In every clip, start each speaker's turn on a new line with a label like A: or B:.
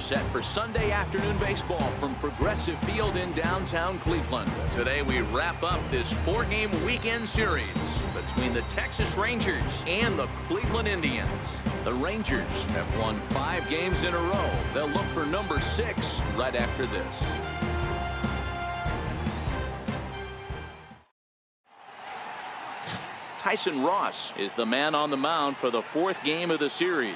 A: set for Sunday afternoon baseball from Progressive Field in downtown Cleveland. Today we wrap up this 4-game weekend series between the Texas Rangers and the Cleveland Indians. The Rangers have won 5 games in a row. They'll look for number 6 right after this. Tyson Ross is the man on the mound for the 4th game of the series.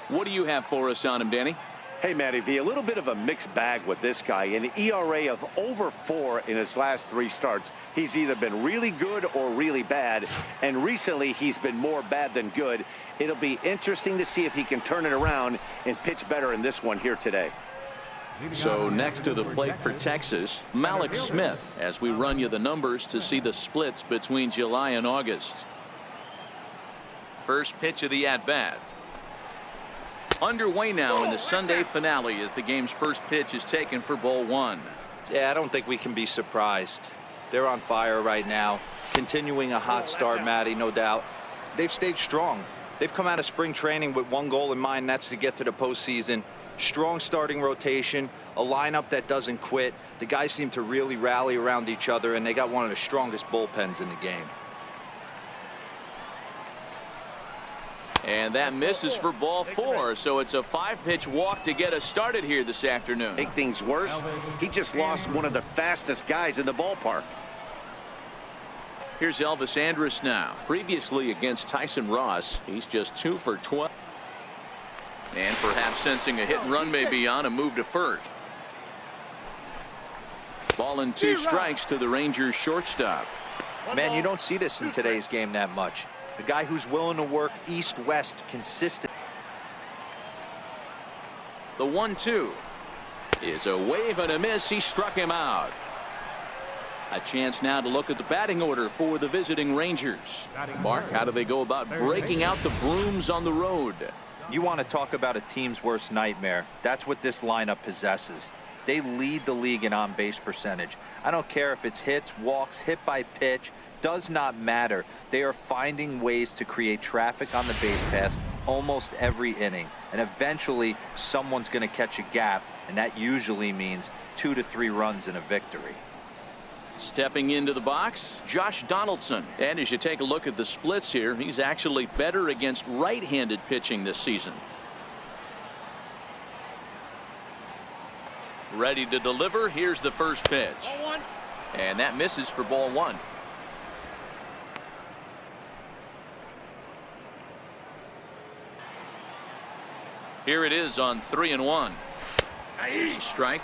A: What do you have for us on him, Danny?
B: Hey, Matty V, a little bit of a mixed bag with this guy. An ERA of over 4 in his last 3 starts. He's either been really good or really bad, and recently he's been more bad than good. It'll be interesting to see if he can turn it around and pitch better in this one here today.
A: So next to the plate for Texas, Malik Smith, as we run you the numbers to see the splits between July and August. First pitch of the at-bat. Underway now in the Sunday finale as the game's first pitch is taken for ball 1.
C: Yeah, I don't think we can be surprised. They're on fire right now, continuing a hot start, Matty, no doubt. They've stayed strong. They've come out of spring training with one goal in mind, that's to get to the postseason. Strong starting rotation, a lineup that doesn't quit. The guys seem to really rally around each other, and they got one of the strongest bullpens in the game.
A: And that misses for ball 4, so it's a 5-pitch walk to get us started here this afternoon.
B: Make things worse, he just lost one of the fastest guys in the ballpark.
A: Here's Elvis Andrus now. Previously against Tyson Ross, he's just 2 for 12. And perhaps sensing a hit and run may be on, a move to first. Ball and 2 strikes to the Rangers shortstop.
C: Man, you don't see this in today's game that much. The guy who's willing to work east-west consistent.
A: The 1-2 is a wave and a miss. He struck him out. A chance now to look at the batting order for the visiting Rangers. Mark, how do they go about breaking out the brooms on the road?
C: You want to talk about a team's worst nightmare. That's what this lineup possesses. They lead the league in on-base percentage. I don't care if it's hits, walks, hit by pitch. Does not matter. They are finding ways to create traffic on the base pass almost every inning. And eventually, someone's going to catch a gap, and that usually means 2 to 3 runs in a victory.
A: Stepping into the box, Josh Donaldson. And as you take a look at the splits here, he's actually better against right-handed pitching this season. Ready to deliver. Here's the first pitch. And that misses for ball 1. Here it is on 3-1. Here's a strike.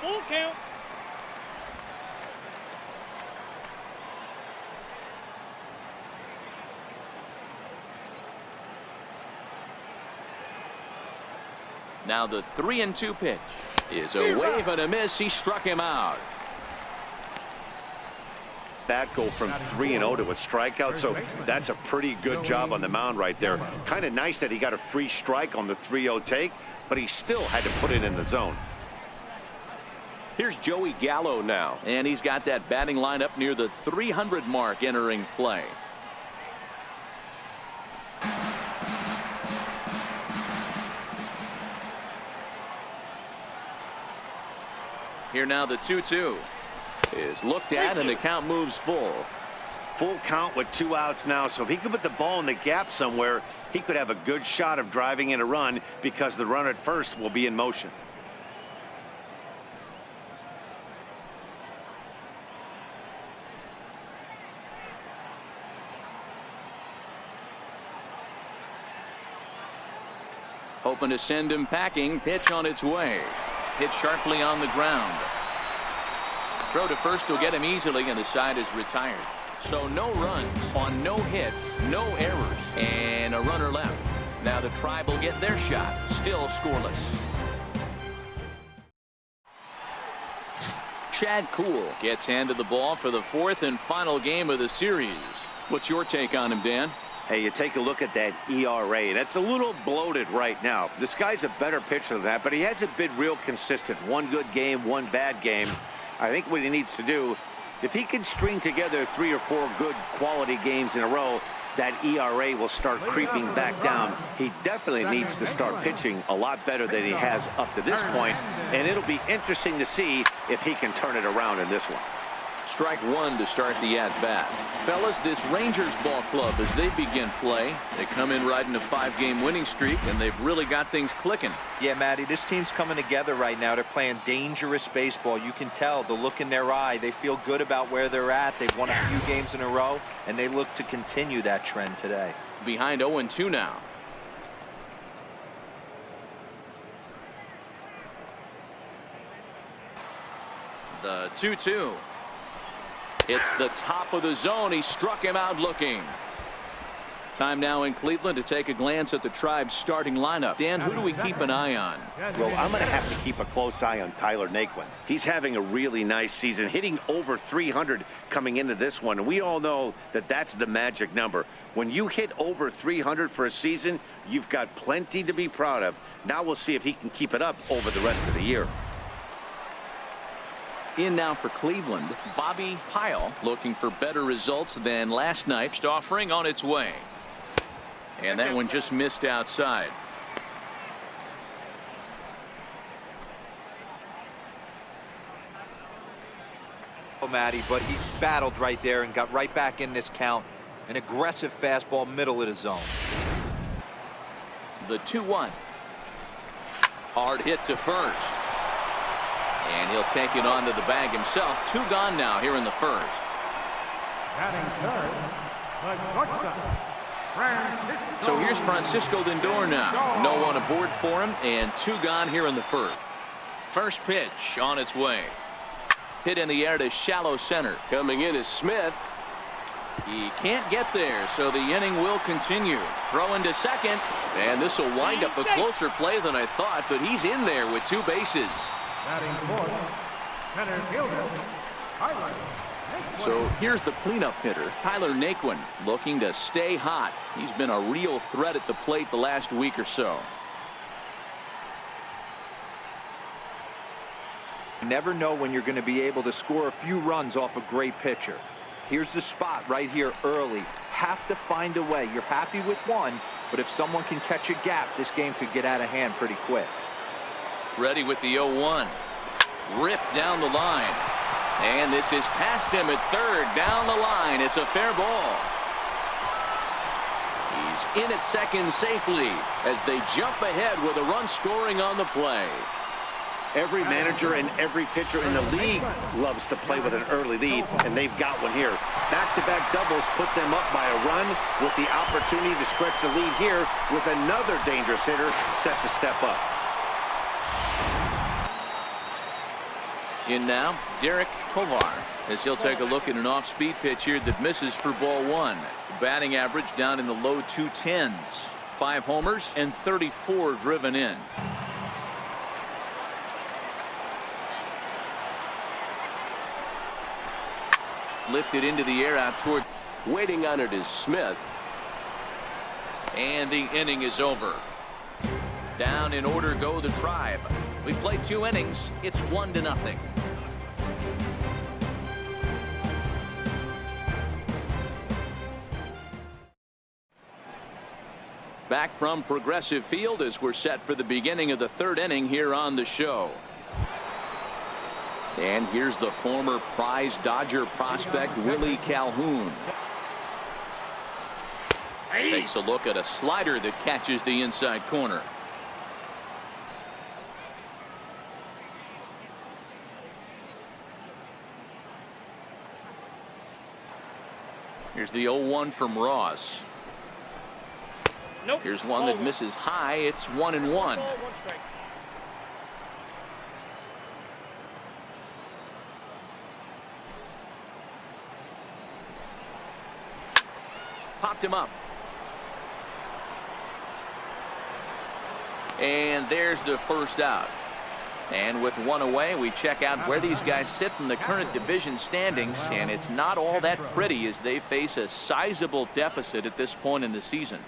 D: Full count.
A: Now the 3-2 pitch is a wave and a miss. He struck him out.
B: That go from 3-0 to a strikeout, so that's a pretty good job on the mound right there. Kind of nice that he got a free strike on the 3-0 take, but he still had to put it in the zone.
A: Here's Joey Gallo now, and he's got that batting lineup near the 300 mark entering play. Here now the 2-2 is looked at, and the count moves full.
B: Full count with 2 outs now, so if he could put the ball in the gap somewhere, he could have a good shot of driving in a run because the run at first will be in motion.
A: Hoping to send him packing. Pitch on its way. Hit sharply on the ground. Throw to first will get him easily, and the side is retired. So no runs on no hits, no errors, and a runner left. Now the Tribe will get their shot. Still scoreless. Chad Kuhl gets handed the ball for the 4th and final game of the series. What's your take on him, Dan?
B: Hey, you take a look at that ERA. That's a little bloated right now. This guy's a better pitcher than that, but he hasn't been real consistent. One good game, one bad game. I think what he needs to do, if he can string together 3 or 4 good quality games in a row, that ERA will start creeping back down. He definitely needs to start pitching a lot better than he has up to this point, and it'll be interesting to see if he can turn it around in this one.
A: Strike one to start the at-bat. Fellas, this Rangers ball club, as they begin play, they come in riding a 5-game winning streak, and they've really got things clicking.
C: Yeah, Matty, this team's coming together right now. They're playing dangerous baseball. You can tell the look in their eye. They feel good about where they're at. They've won a few games in a row, and they look to continue that trend today.
A: Behind 0-2 now. The 2-2. It's the top of the zone. He struck him out looking. Time now in Cleveland to take a glance at the Tribe's starting lineup. Dan, who do we keep an eye on?
B: Well, I'm going to have to keep a close eye on Tyler Naquin. He's having a really nice season, hitting over 300 coming into this one. And we all know that that's the magic number. When you hit over 300 for a season, you've got plenty to be proud of. Now we'll see if he can keep it up over the rest of the year.
A: In now for Cleveland, Bobby Pyle, looking for better results than last night's offering on its way. And that one just missed outside.
C: Oh, Matty, but he battled right there and got right back in this count. An aggressive fastball, middle of the zone.
A: The 2-1. Hard hit to first. And he'll take it onto the bag himself. 2 gone now here in the first.
D: Batting third, the shortstop, Francisco.
A: So here's Francisco Lindor now. No one aboard for him, and 2 gone here in the first. First pitch on its way. Hit in the air to shallow center. Coming in is Smith. He can't get there, so the inning will continue. Throw into second, and this will wind up a closer play than I thought, but he's in there with 2 bases.
D: Batting fourth, center fielder, Tyler Naquin.
A: So here's the cleanup hitter, Tyler Naquin, looking to stay hot. He's been a real threat at the plate the last week or so.
C: You never know when you're going to be able to score a few runs off a great pitcher. Here's the spot right here early. Have to find a way. You're happy with one, but if someone can catch a gap, this game could get out of hand pretty quick.
A: Ready with the 0-1. Ripped down the line. And this is past him at third. Down the line. It's a fair ball. He's in at second safely as they jump ahead with a run scoring on the play.
B: Every manager and every pitcher in the league loves to play with an early lead, and they've got one here. Back-to-back doubles put them up by a run with the opportunity to stretch the lead here with another dangerous hitter set to step up.
A: In now, Derek Tovar, as he'll take a look at an off-speed pitch here that misses for ball 1. Batting average down in the low 210s. 5 homers and 34 driven in. Lifted into the air out toward. Waiting on it is Smith. And the inning is over. Down in order go the Tribe. We played 2 innings. It's 1-0. Back from Progressive Field as we're set for the beginning of the 3rd inning here on the show. And here's the former prize Dodger prospect Willie Calhoun. Takes a look at a slider that catches the inside corner. Here's the 0-1 from Ross.
E: Nope.
A: Here's one that misses high. It's 1-1. Popped him up. And there's the first out. And with 1 away, we check out where these guys sit in the current division standings, and it's not all that pretty as they face a sizable deficit at this point in the season.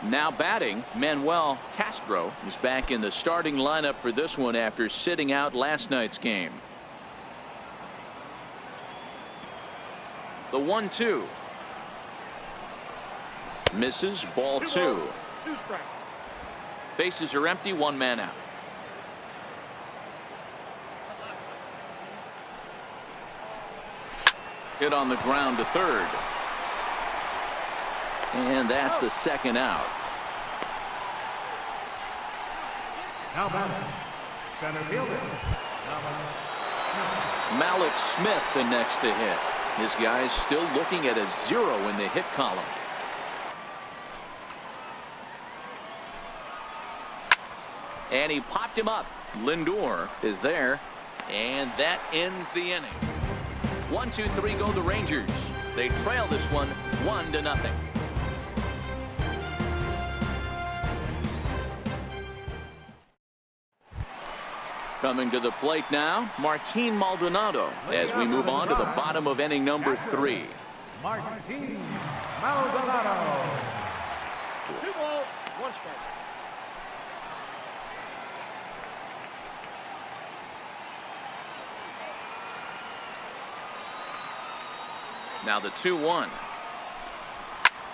A: Now batting, Manuel Castro is back in the starting lineup for this one after sitting out last night's game. The 1-2. Misses, ball 2.
E: 2 strikes.
A: Bases are empty, 1 man out. Hit on the ground to third. And that's the 2nd out.
D: Now batting, center fielder.
A: Malik Smith the next to hit. His guy's still looking at a 0 in the hit column. And he popped him up. Lindor is there. And that ends the inning. 1, 2, 3 go the Rangers. They trail this one 1-0. Coming to the plate now, Martin Maldonado, as we move on to the bottom of inning number 3.
D: Martin Maldonado.
E: 2 balls, 1 strike.
A: Now the 2-1.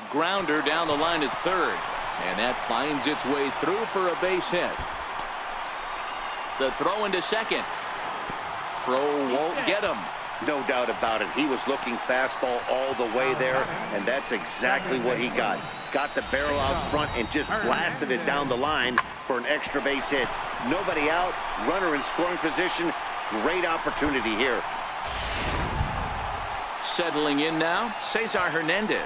A: Grounder down the line at third. And that finds its way through for a base hit. The throw into second. Throw won't get him.
B: No doubt about it. He was looking fastball all the way there, and that's exactly what he got. Got the barrel out front and just blasted it down the line for an extra base hit. Nobody out, runner in scoring position. Great opportunity here.
A: Settling in now, Cesar Hernandez.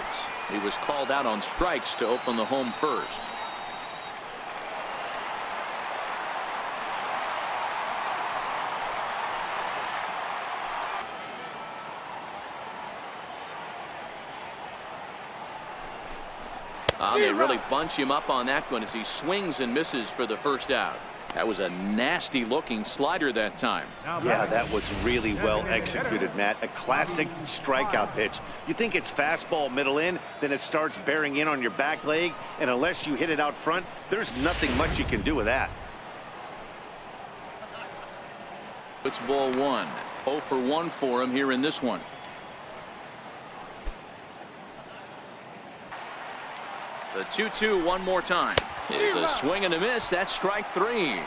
A: He was called out on strikes to open the home first. They really bunch him up on that one as he swings and misses for the first out. That was a nasty looking slider that time.
B: Yeah, that was really well executed, Matt. A classic strikeout pitch. You think it's fastball middle in, then it starts bearing in on your back leg, and unless you hit it out front, there's nothing much you can do with that.
A: It's ball 1. 0 for 1 for him here in this one. The 2-2 one more time. It's a swing and a miss. That's strike 3.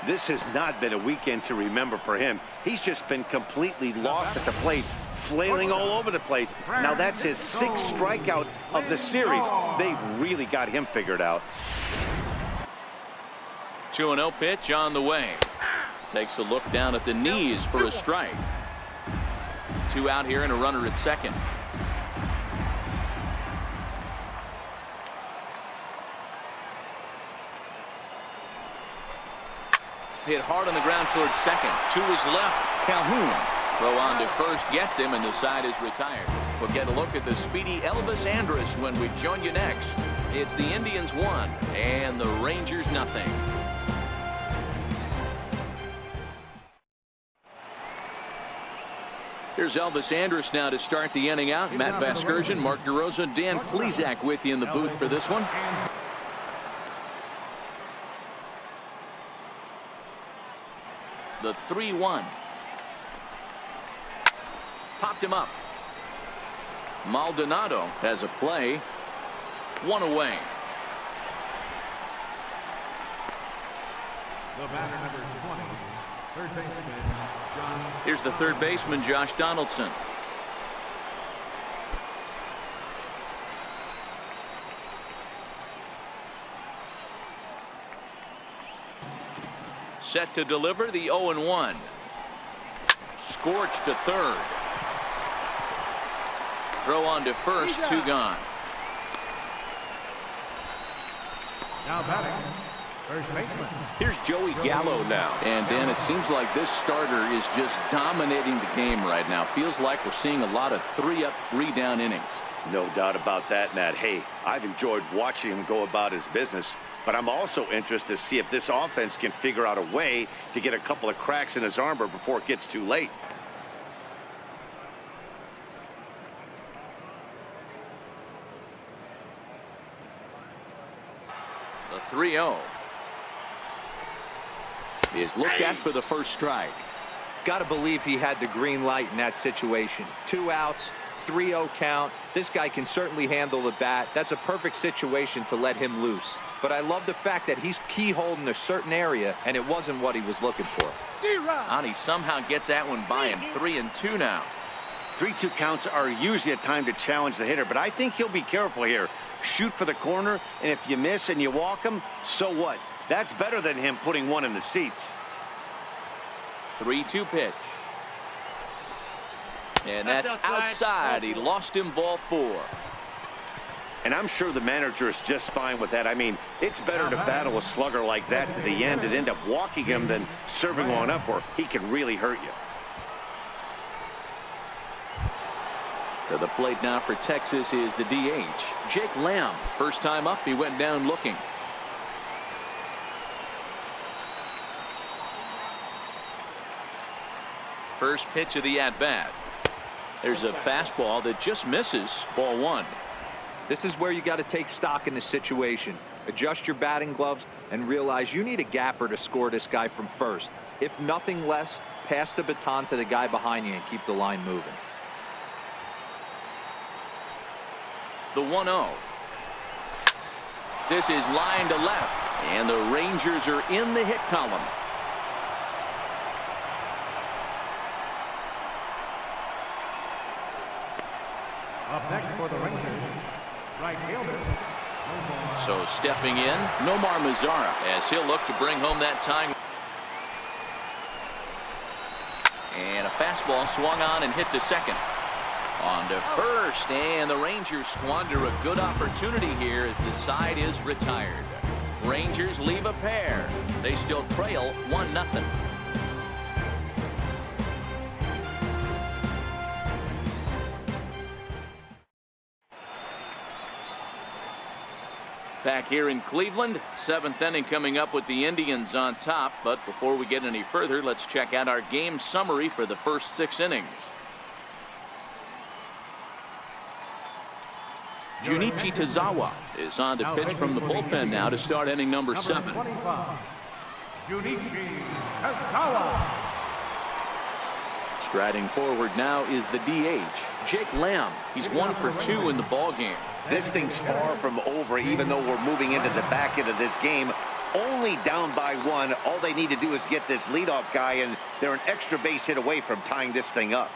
B: This has not been a weekend to remember for him. He's just been completely lost at the plate, flailing all over the place. Now that's his 6th strikeout of the series. They've really got him figured out.
A: 2-0 pitch on the way. Takes a look down at the knees for a strike. 2 out here and a runner at second. Hit hard on the ground towards second. To his left, Calhoun. Throw on to first, gets him, and the side is retired. We'll get a look at the speedy Elvis Andrus when we join you next. It's the Indians 1 and the Rangers nothing. Here's Elvis Andrus now to start the inning out. Matt Vasgersian, Mark DeRosa, Dan Plesac with you in the booth for this one. The 3-1. Popped him up. Maldonado has a play. 1 away.
D: The batter number 20, third baseman, John.
A: Here's the third baseman, Josh Donaldson. Set to deliver the 0-1. Scorched to third. Throw on to first, 2 gone.
D: Now batting, first baseman.
A: Here's Joey Gallo now. And Dan, it seems like this starter is just dominating the game right now. Feels like we're seeing a lot of 3-up, 3-down innings.
B: No doubt about that, Matt. Hey, I've enjoyed watching him go about his business, but I'm also interested to see if this offense can figure out a way to get a couple of cracks in his armor before it gets too late.
A: The 3-0 is looked at for the first strike.
C: Got to believe he had the green light in that situation. 2 outs, 3-0 count. This guy can certainly handle the bat. That's a perfect situation to let him loose. But I love the fact that he's keyholed in a certain area, and it wasn't what he was looking for.
A: And he somehow gets that one by him. 3-2 now.
B: 3-2 counts are usually a time to challenge the hitter, but I think he'll be careful here. Shoot for the corner, and if you miss and you walk him, so what? That's better than him putting one in the seats.
A: 3-2 pitch. And that's outside. He lost him, ball 4.
B: And I'm sure the manager is just fine with that. I mean, it's better to battle a slugger like that to the end and end up walking him than serving one up where he can really hurt you.
A: To the plate now for Texas is the DH, Jake Lamb. First time up, he went down looking. First pitch of the at-bat. There's a fastball that just misses, ball 1.
C: This is where you got to take stock in the situation. Adjust your batting gloves and realize you need a gapper to score this guy from first. If nothing less, pass the baton to the guy behind you and keep the line moving.
A: The 1-0. This is line to left, and the Rangers are in the hit column.
D: Up next for the Rangers, right fielder.
A: So stepping in, Nomar Mazara, as he'll look to bring home that tying. And a fastball swung on and hit to second. On to first, and the Rangers squander a good opportunity here as the side is retired. Rangers leave a pair. They still trail 1-0. Back here in Cleveland, 7th inning coming up with the Indians on top. But before we get any further, let's check out our game summary for the first 6 innings. Junichi Tazawa is on to pitch from the bullpen now to start inning number 7.
D: 25, Junichi Tazawa.
A: Striding forward now is the DH, Jake Lamb. He's 1 for 2 in the ball game.
B: This thing's far from over, even though we're moving into the back end of this game. Only down by 1. All they need to do is get this leadoff guy, and they're an extra base hit away from tying this thing up.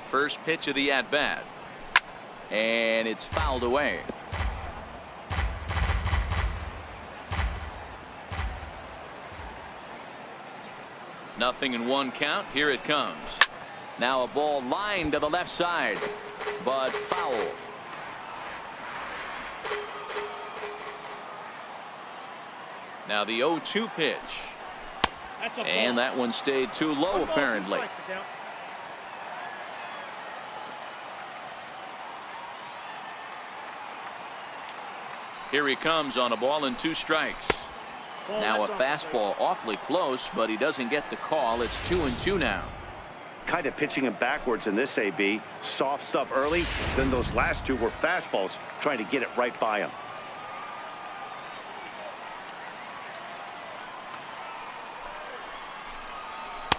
A: First pitch of the at-bat. And it's fouled away. Nothing in 1 count. Here it comes. Now a ball lined to the left side, but foul. Now the 0-2 pitch. And that one stayed too low apparently. Here he comes on a ball and 2 strikes. Now a fastball awfully close, but he doesn't get the call. It's 2-2 now.
B: Kind of pitching him backwards in this AB. Soft stuff early, then those last 2 were fastballs, trying to get it right by him.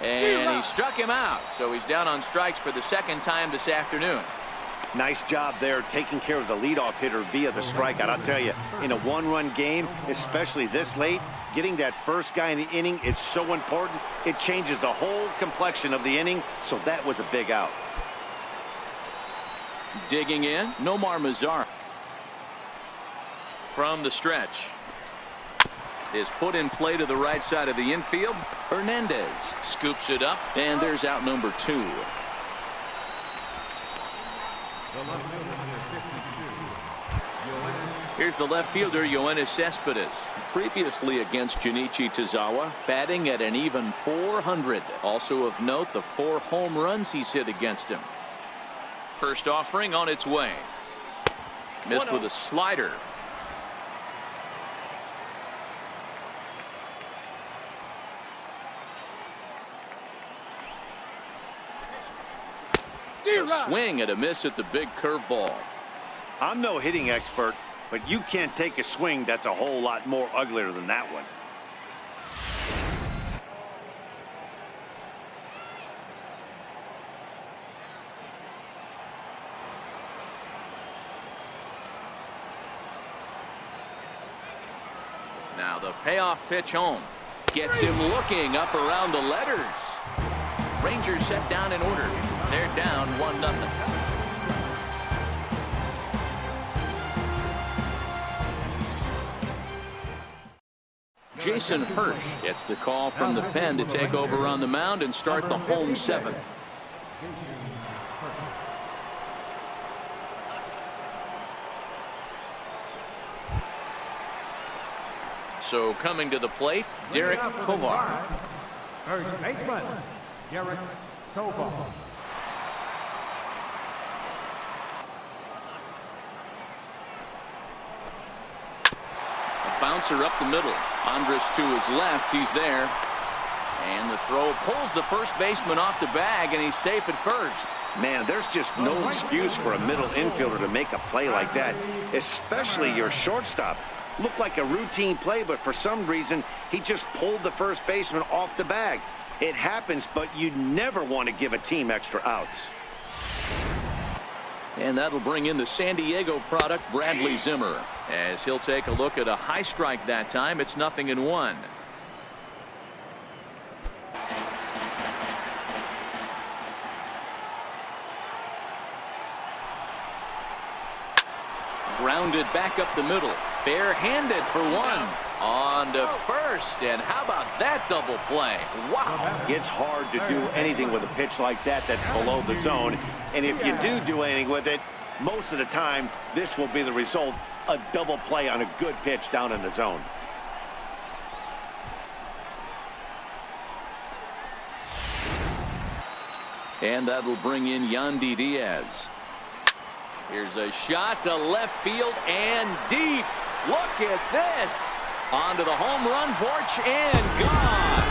A: And he struck him out, so he's down on strikes for the 2nd time this afternoon.
B: Nice job there taking care of the leadoff hitter via the strikeout. I'll tell you, in a 1-run game, especially this late, getting that first guy in the inning is so important. It changes the whole complexion of the inning, so that was a big out.
A: Digging in, Nomar Mazara. From the stretch. Is put in play to the right side of the infield. Hernandez scoops it up, and there's out number 2. Here's the left fielder, Yoenis Cespedes. Previously against Junichi Tazawa, batting at an even .400. Also of note, the 4 home runs he's hit against him. First offering on its way. Missed with a slider. A swing and a miss at the big curveball.
B: I'm no hitting expert, but you can't take a swing that's a whole lot more uglier than that one.
A: Now the payoff pitch home. Gets him looking up around the letters. Rangers set down in order. They're down 1-0. Jason Hirsch gets the call from the pen to take over on the mound and start the home seventh. So coming to the plate, Derek Tovar.
D: First baseman, Derek Tovar.
A: A bouncer up the middle. Andres to his left. He's there. And the throw pulls the first baseman off the bag, and he's safe at first.
B: Man, there's just no excuse for a middle infielder to make a play like that, especially your shortstop. Looked like a routine play, but for some reason, he just pulled the first baseman off the bag. It happens, but you never want to give a team extra outs.
A: And that'll bring in the San Diego product, Bradley Zimmer, as he'll take a look at a high strike that time. It's 0-1. Grounded back up the middle. Barehanded for one. On to first. And how about that double play? Wow.
B: It's hard to do anything with a pitch like that that's below the zone. And if you do anything with it, most of the time, this will be the result. A double play on a good pitch down in the zone.
A: And that'll bring in Yandy Diaz. Here's a shot to left field and deep. Look at this. Onto the home run porch and gone.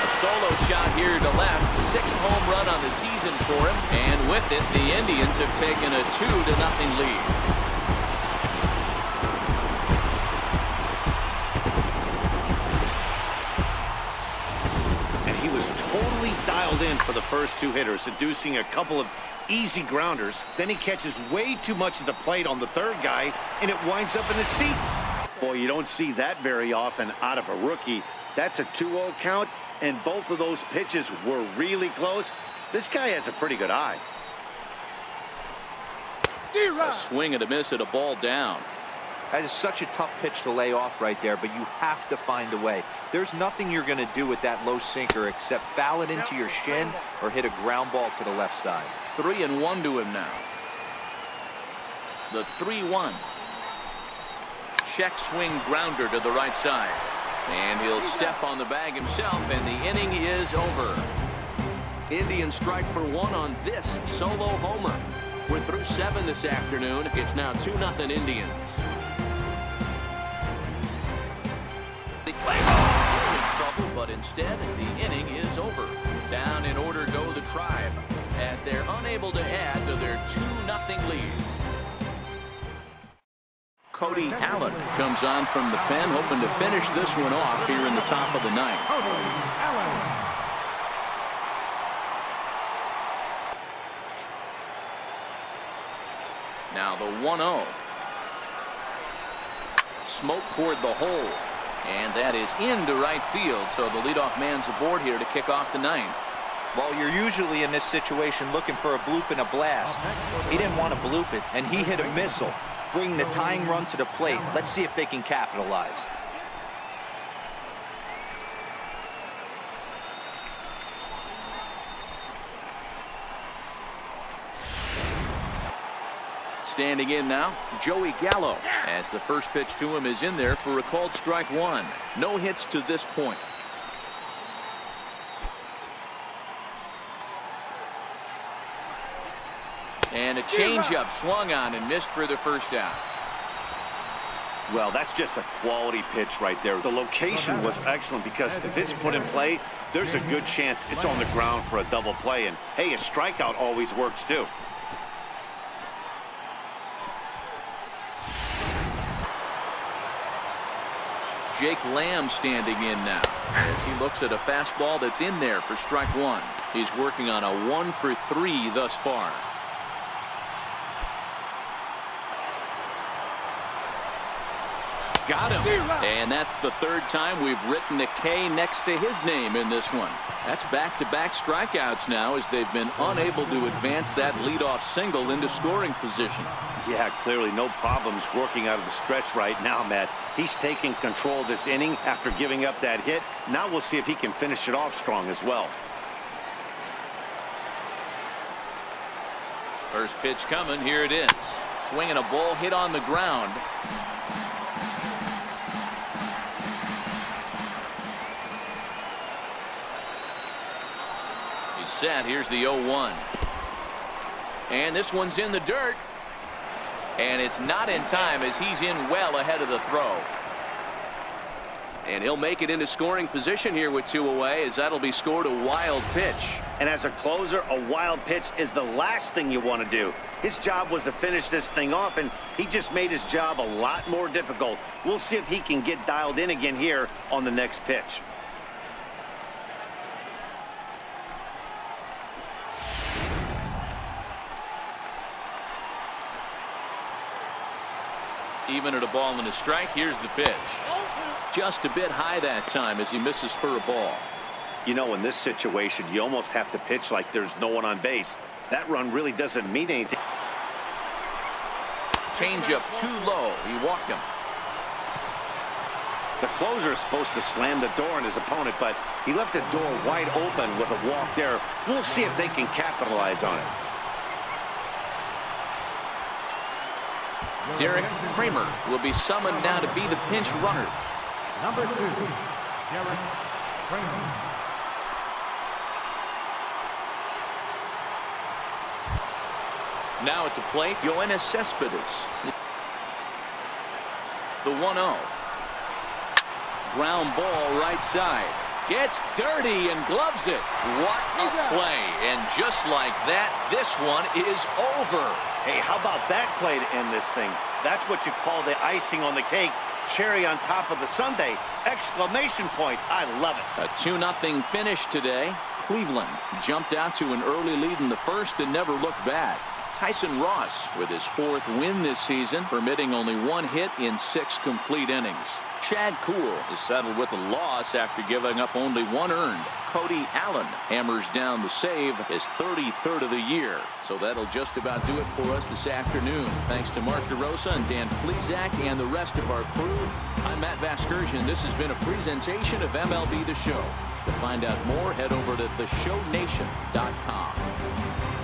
A: A solo shot here to left. 6th home run on the season for him. And with it, the Indians have taken a 2-0 lead.
B: Totally dialed in for the first two hitters, seducing a couple of easy grounders. Then he catches way too much of the plate on the third guy, and it winds up in the seats. Boy, you don't see that very often out of a rookie. That's a 2-0 count, and both of those pitches were really close. This guy has a pretty good eye.
A: A swing and a miss at a ball down.
C: That is such a tough pitch to lay off right there, but you have to find a way. There's nothing you're going to do with that low sinker except foul it into your shin or hit a ground ball to the left side.
A: 3-1 to him now. The 3-1. Check swing grounder to the right side. And he'll step on the bag himself, and the inning is over. Indians strike for one on this solo homer. We're through 7 this afternoon. It's now 2-0 Indians. Trouble, but instead the inning is over. Down in order go the Tribe as they're unable to add to their 2-0 lead. Cody Allen comes on from the pen, hoping to finish this one off here in the top of the ninth.
D: Cody Allen.
A: Now the 1-0. Smoke toward the hole. And that is into right field, so the leadoff man's aboard here to kick off the ninth.
C: Well, you're usually in this situation looking for a bloop and a blast. He didn't want to bloop it, and he hit a missile, bringing the tying run to the plate. Let's see if they can capitalize.
A: Standing in now, Joey Gallo, as the first pitch to him is in there for a called strike one. No hits to this point. And a changeup swung on and missed for the first out.
B: Well, that's just a quality pitch right there. The location was excellent because if it's put in play, there's a good chance it's on the ground for a double play. And, hey, a strikeout always works, too.
A: Jake Lamb standing in now as he looks at a fastball that's in there for strike one. He's working on a 1 for 3 thus far. got him. And that's the third time we've written a K next to his name in this one. That's back-to-back strikeouts now as they've been unable to advance that leadoff single into scoring position.
B: Yeah, clearly no problems working out of the stretch right now, Matt. He's taking control of this inning after giving up that hit. Now we'll see if he can finish it off strong as well.
A: First pitch coming. Here it is. Swinging a ball hit on the ground. He's set. Here's the 0-1. And this one's in the dirt. And it's not in time as he's in well ahead of the throw. And he'll make it into scoring position here with 2 away as that'll be scored a wild pitch.
B: And as a closer, a wild pitch is the last thing you want to do. His job was to finish this thing off, and he just made his job a lot more difficult. We'll see if he can get dialed in again here on the next pitch.
A: Even at a ball and a strike. Here's the pitch. Just a bit high that time as he misses for a ball.
B: You know, in this situation, you almost have to pitch like there's no one on base. That run really doesn't mean anything.
A: Changeup too low. He walked him.
B: The closer is supposed to slam the door on his opponent, but he left the door wide open with a walk there. We'll see if they can capitalize on it.
A: Derek Kramer will be summoned now to be the pinch runner.
D: Number 2, Derek Kramer.
A: Now at the plate, Yoenis Cespedes. The 1-0. Ground ball right side. Gets dirty and gloves it. What a play. And just like that, this one is over.
B: Hey, how about that play to end this thing? That's what you call the icing on the cake. Cherry on top of the sundae. Exclamation point. I love it.
A: A 2-0 finish today. Cleveland jumped out to an early lead in the first and never looked back. Tyson Ross with his 4th win this season, permitting only 1 hit in 6 complete innings. Chad Kuhl is settled with a loss after giving up only 1 earned. Cody Allen hammers down the save, his 33rd of the year. So that'll just about do it for us this afternoon. Thanks to Mark DeRosa and Dan Plesac and the rest of our crew. I'm Matt Vasgersian. This has been a presentation of MLB The Show. To find out more, head over to theshownation.com.